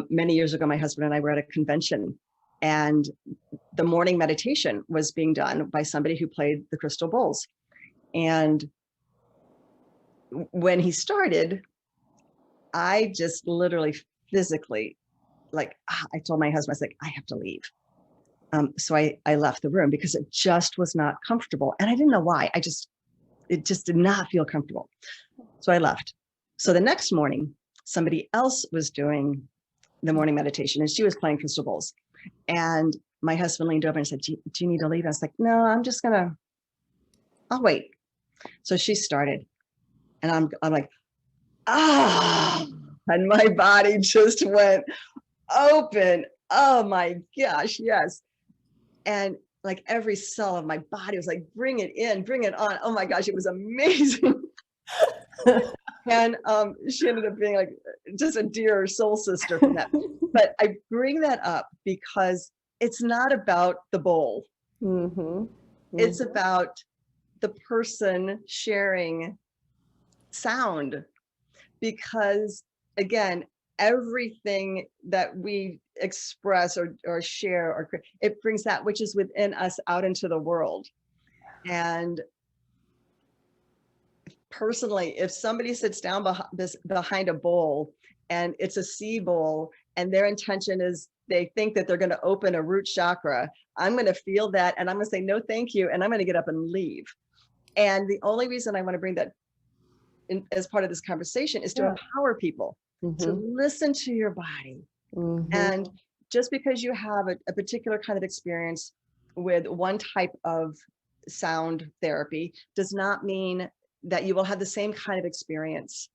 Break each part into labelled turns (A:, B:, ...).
A: many years ago, my husband and I were at a convention, and the morning meditation was being done by somebody who played the crystal bowls. And when he started, I just literally physically, like, I told my husband, I was like, I have to leave. So I left the room because it just was not comfortable. And I didn't know why. It just did not feel comfortable. So I left. So the next morning, somebody else was doing the morning meditation, and she was playing crystal bowls. And my husband leaned over and said, do you need to leave? I was like, no, I'll wait. So she started, and I'm like, and my body just went open. Oh my gosh, yes. And like every cell of my body was like, bring it in, bring it on. Oh my gosh, it was amazing. And she ended up being like just a dear soul sister from that. But I bring that up because it's not about the bowl. Mm-hmm. Mm-hmm. It's about the person sharing sound. Because again, everything that we express or share, or it brings that which is within us out into the world. And personally, if somebody sits down behind a bowl and it's a sea bowl, and their intention is they think that they're going to open a root chakra, I'm going to feel that, and I'm going to say no thank you, and I'm going to get up and leave. And the only reason I want to bring that as part of this conversation is to empower people to listen to your body. And just because you have a particular kind of experience with one type of sound therapy does not mean that you will have the same kind of experience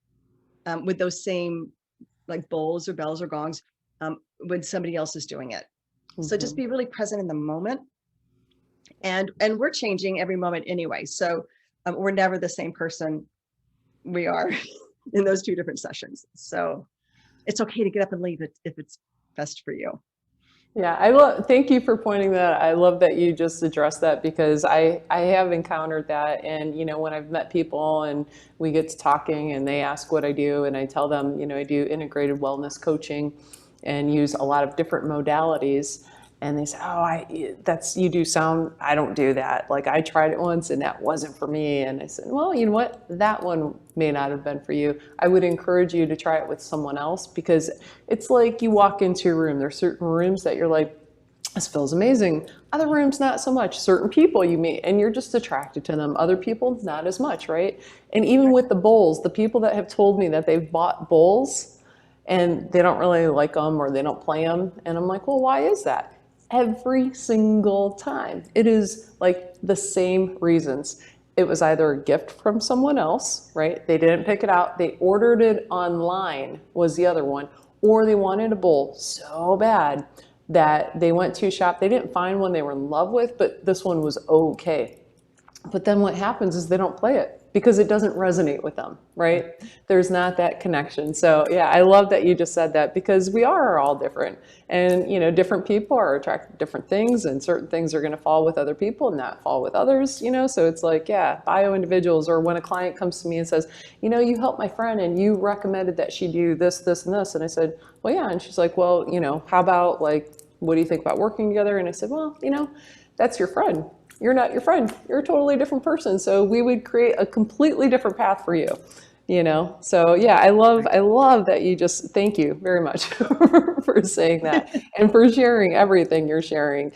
A: with those same like bowls or bells or gongs when somebody else is doing it. So just be really present in the moment. And we're changing every moment anyway. So we're never the same person we are in those two different sessions. So it's okay to get up and leave it if it's best for you.
B: Yeah, thank you for pointing that. I love that you just addressed that, because I have encountered that. And, when I've met people and we get to talking and they ask what I do, and I tell them, I do integrated wellness coaching and use a lot of different modalities. And they say, you do sound, I don't do that. Like I tried it once and that wasn't for me. And I said, well, you know what? That one may not have been for you. I would encourage you to try it with someone else, because it's like you walk into a room. There's certain rooms that you're like, this feels amazing. Other rooms, not so much. Certain people you meet and you're just attracted to them. Other people, not as much, right? And even with the bowls, the people that have told me that they've bought bowls and they don't really like them or they don't play them. And I'm like, well, why is that? Every single time. It is like the same reasons. It was either a gift from someone else, right? They didn't pick it out. They ordered it online was the other one. Or they wanted a bowl so bad that they went to a shop. They didn't find one they were in love with, but this one was okay. But then what happens is they don't play it because it doesn't resonate with them, right? There's not that connection. So yeah, I love that you just said that, because we are all different, and different people are attracted to different things, and certain things are going to fall with other people and not fall with others, so it's like, yeah, bio individuals. Or when a client comes to me and says, you helped my friend and you recommended that she do this, this, and this. And I said, well, yeah. And she's like, well, how about like, what do you think about working together? And I said, well, that's your friend. You're not your friend. You're a totally different person. So we would create a completely different path for you, So yeah, I love that you just, thank you very much for saying that and for sharing everything you're sharing,